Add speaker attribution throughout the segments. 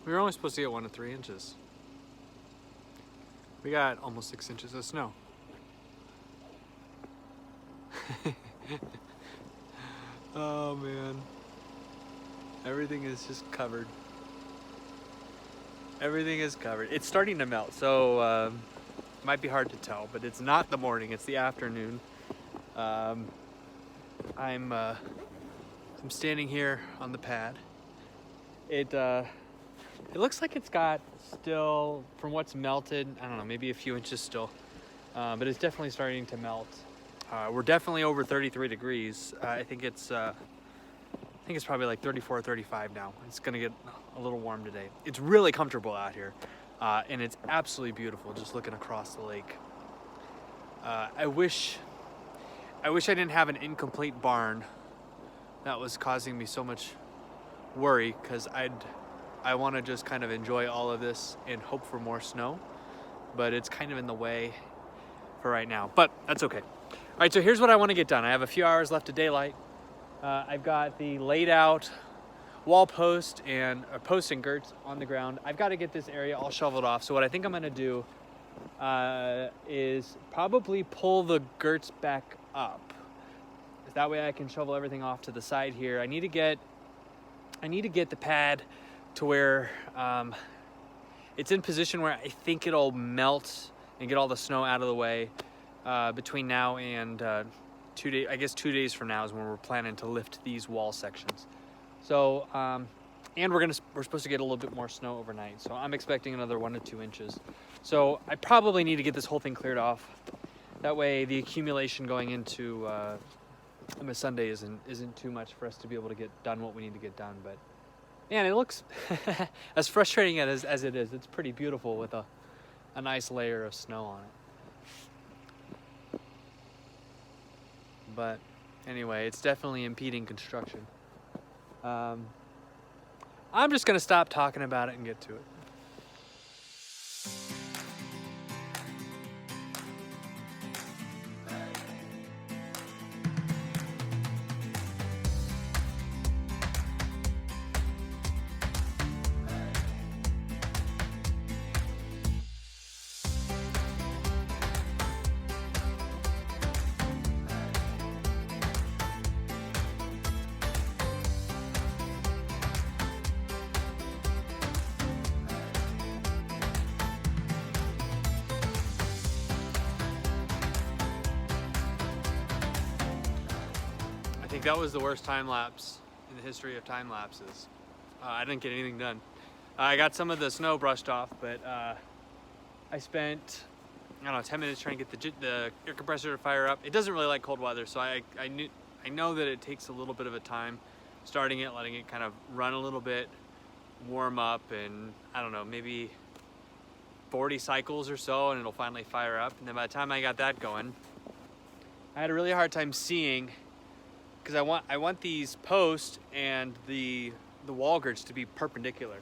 Speaker 1: We were only supposed to get 1 to 3 inches. We got almost 6 inches of snow. Oh man. Everything is just covered. Everything is covered. It's starting to melt, so it might be hard to tell, but it's not the morning, it's the afternoon. I'm standing here on the pad. It looks like it's got still, from what's melted, I don't know, maybe a few inches still, but it's definitely starting to melt. We're definitely over 33 degrees. I think it's probably like 34 or 35 now. It's gonna get a little warm today. It's really comfortable out here, and it's absolutely beautiful just looking across the lake. I wish I didn't have an incomplete barn. That was causing me so much worry, because I want to just kind of enjoy all of this and hope for more snow, but it's kind of in the way for right now, but that's okay. All right, so here's what I want to get done. I have a few hours left of daylight. I've got the laid out wall post and posts and girts on the ground. I've got to get this area all shoveled off. So what I think I'm going to do is probably pull the girts back up. That way I can shovel everything off to the side here. I need to get the pad to where it's in position where I think it'll melt and get all the snow out of the way between now and 2 days. I guess 2 days from now is when we're planning to lift these wall sections. So and we're supposed to get a little bit more snow overnight, so I'm expecting another 1 to 2 inches. So I probably need to get this whole thing cleared off. That way the accumulation going into Sunday isn't too much for us to be able to get done what we need to get done. But man, it looks as frustrating as it is, it's pretty beautiful with a nice layer of snow on it. But anyway, it's definitely impeding construction. I'm just gonna stop talking about it and get to it. I think that was the worst time lapse in the history of time lapses. I didn't get anything done. I got some of the snow brushed off, but I spent, I don't know, 10 minutes trying to get the air compressor to fire up. It doesn't really like cold weather, so I know that it takes a little bit of a time starting it, letting it kind of run a little bit, warm up, and I don't know, maybe 40 cycles or so, and it'll finally fire up. And then by the time I got that going, I had a really hard time seeing, because I want these posts and the wall girts to be perpendicular,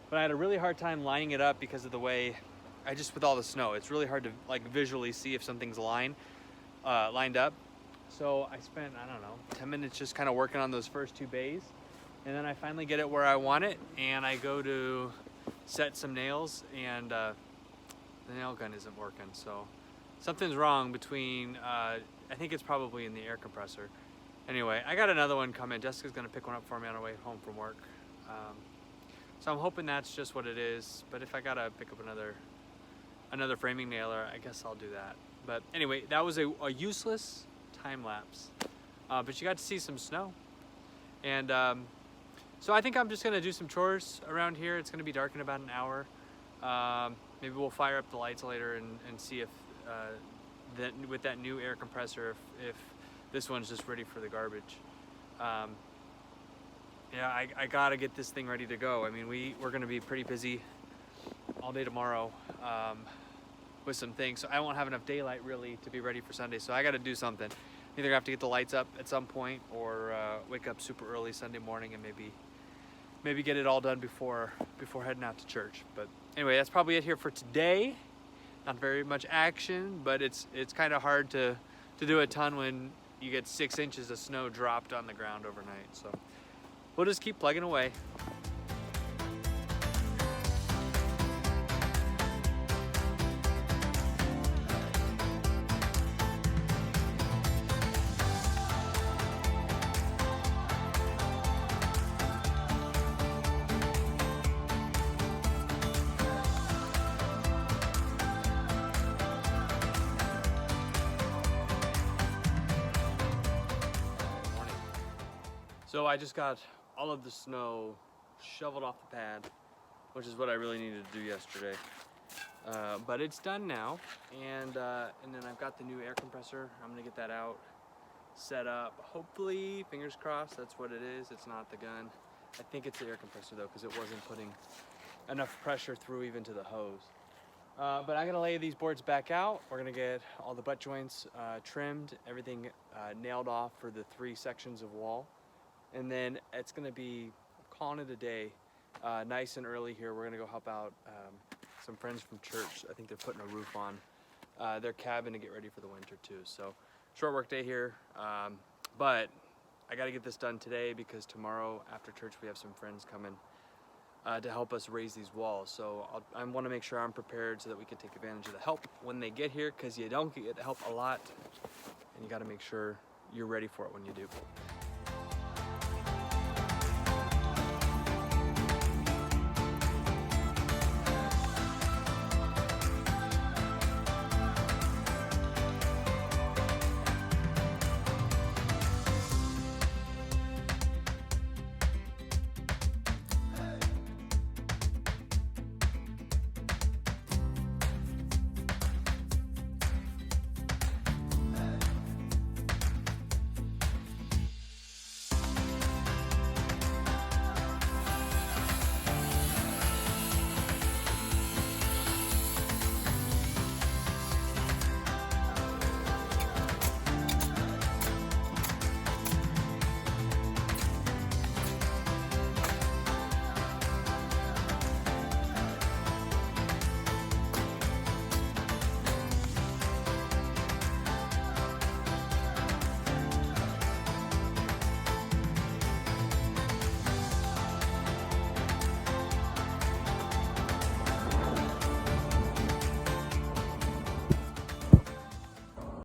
Speaker 1: but I had a really hard time lining it up because of the way with all the snow, it's really hard to like visually see if something's lined up. So I spent, I don't know, 10 minutes just kind of working on those first 2 bays, and then I finally get it where I want it, and I go to set some nails, and the nail gun isn't working. So something's wrong between, I think it's probably in the air compressor. Anyway, I got another one coming. Jessica's gonna pick one up for me on her way home from work. So I'm hoping that's just what it is, but if I gotta pick up another framing nailer, I guess I'll do that. But anyway, that was a useless time lapse, but you got to see some snow. And so I think I'm just gonna do some chores around here. It's gonna be dark in about an hour. Maybe we'll fire up the lights later and see if with that new air compressor, if this one's just ready for the garbage. Yeah, I gotta get this thing ready to go. I mean, we're gonna be pretty busy all day tomorrow with some things, so I won't have enough daylight really to be ready for Sunday. So I gotta do something. Either gonna have to get the lights up at some point, or wake up super early Sunday morning and maybe get it all done before heading out to church. But anyway, that's probably it here for today. Not very much action, but it's kind of hard to do a ton when you get 6 inches of snow dropped on the ground overnight. So we'll just keep plugging away. So I just got all of the snow shoveled off the pad, which is what I really needed to do yesterday. But it's done now, and then I've got the new air compressor. I'm gonna get that out, set up. Hopefully, fingers crossed, that's what it is. It's not the gun. I think it's the air compressor though, because it wasn't putting enough pressure through even to the hose. But I'm gonna lay these boards back out. We're gonna get all the butt joints trimmed, everything nailed off for the 3 sections of wall. And then it's gonna be, calling it a day, nice and early here. We're gonna go help out some friends from church. I think they're putting a roof on their cabin to get ready for the winter too. So short work day here, but I gotta get this done today because tomorrow after church we have some friends coming to help us raise these walls. So I want to make sure I'm prepared so that we can take advantage of the help when they get here, because you don't get help a lot, and you got to make sure you're ready for it when you do.